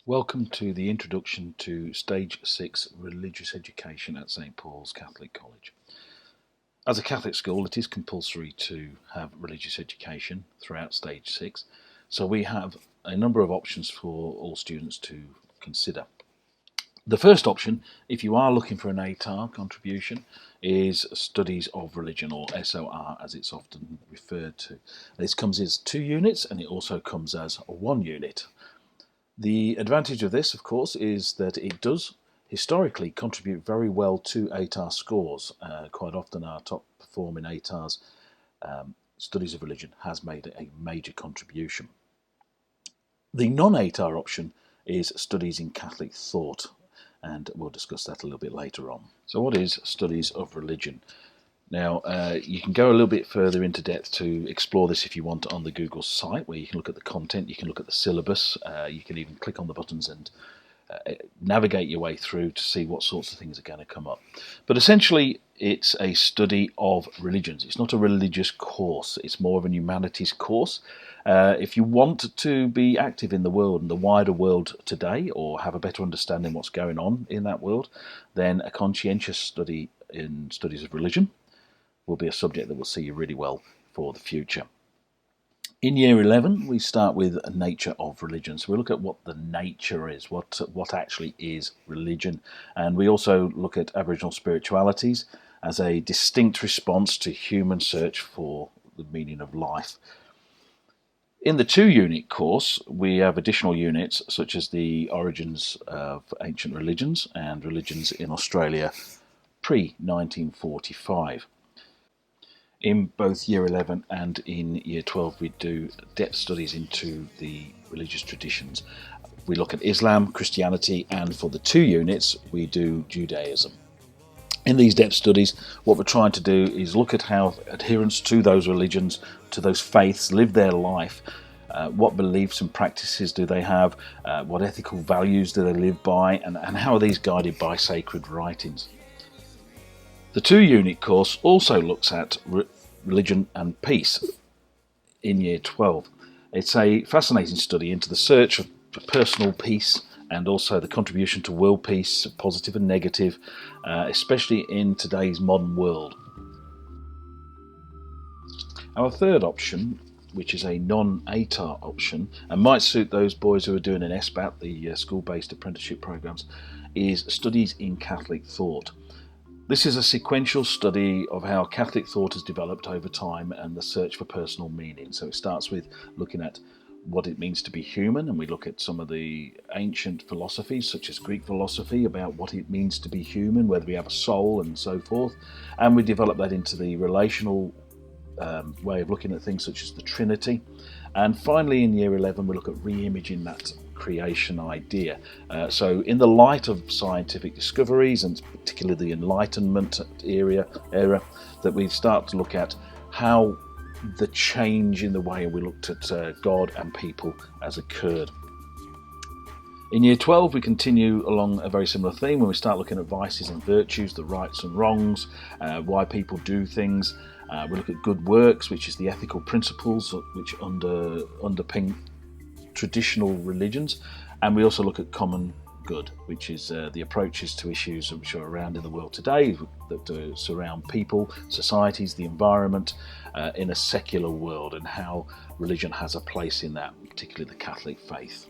Welcome to the introduction to Stage 6 Religious Education at St Paul's Catholic College. As a Catholic school, it is compulsory to have religious education throughout Stage 6, so we have a number of options for all students to consider. The first option, if you are looking for an ATAR contribution, is Studies of Religion, or SOR as it's often referred to. This comes as 2 units and it also comes as 1 unit. The advantage of this, of course, is that it does historically contribute very well to ATAR scores. Quite often our top performing ATARs, Studies of Religion, has made a major contribution. The non-ATAR option is Studies in Catholic Thought, and we'll discuss that a little bit later on. So what is Studies of Religion? Now, you can go a little bit further into depth to explore this if you want on the Google site, where you can look at the content, you can look at the syllabus, you can even click on the buttons and navigate your way through to see what sorts of things are going to come up. But essentially, it's a study of religions. It's not a religious course, it's more of a humanities course. If you want to be active in the world and the wider world today, or have a better understanding of what's going on in that world, then a conscientious study in Studies of Religion will be a subject that will see you really well for the future. In year 11, we start with a nature of religion. So we look at what the nature is, what actually is religion. And we also look at Aboriginal spiritualities as a distinct response to human search for the meaning of life. In the 2-unit course, we have additional units such as the origins of ancient religions and religions in Australia pre-1945. In both year 11 and in year 12, we do depth studies into the religious traditions. We look at Islam, Christianity, and for the 2 units, we do Judaism. In these depth studies, what we're trying to do is look at how adherents to those religions, to those faiths, live their life. What beliefs and practices do they have? What ethical values do they live by? And how are these guided by sacred writings? The 2-unit course also looks at religion and peace in year 12. It's a fascinating study into the search for personal peace and also the contribution to world peace, positive and negative, especially in today's modern world. Our third option, which is a non-ATAR option and might suit those boys who are doing an SBAT, the school-based apprenticeship programs, is Studies in Catholic Thought. This is a sequential study of how Catholic thought has developed over time and the search for personal meaning. So it starts with looking at what it means to be human, and we look at some of the ancient philosophies such as Greek philosophy about what it means to be human, whether we have a soul and so forth, and we develop that into the relational way of looking at things such as the Trinity. And finally in year 11 we look at re-imaging that creation idea. So in the light of scientific discoveries and particularly the Enlightenment era, that we start to look at how the change in the way we looked at God and people has occurred. In year 12 we continue along a very similar theme when we start looking at vices and virtues, the rights and wrongs, why people do things. We look at good works, which is the ethical principles which underpin traditional religions, and we also look at common good, which is the approaches to issues which are around in the world today that surround people, societies, the environment in a secular world, and how religion has a place in that, particularly the Catholic faith.